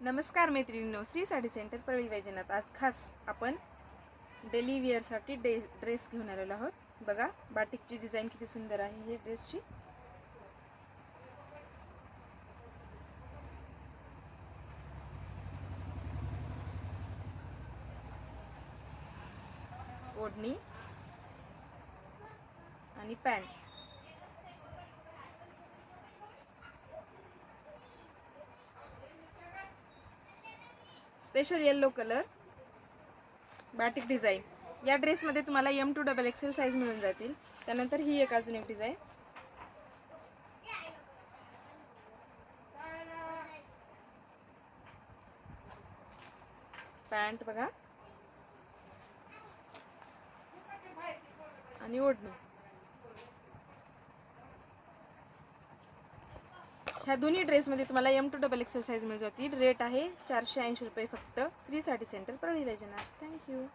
नमस्कार मैत्रिणींनो, श्री साडी सेंटर परळी वैजनाथ. आज खास आपण डेली वेअरसाठी ड्रेस घेऊन आलेलो आहोत. बघा बाटिकची डिझाईन किती सुंदर आहे ही ड्रेसची. ओढणी आणि pant. Special yellow colour batik design. या ड्रेसमध्ये तुम्हाला M to XXL साईज मिळून जातील. त्यानंतर ही एक अजून एक डिझाईन. पॅन्ट बघा आणि ओढणी. ह्या दोन्ही ड्रेसमध्ये तुम्हाला M to XXL साईज मिळून जातील. रेट आहे 480 रुपये फक्त. श्री साडी सेंटर परळी वैजनाथ. थँक्यू.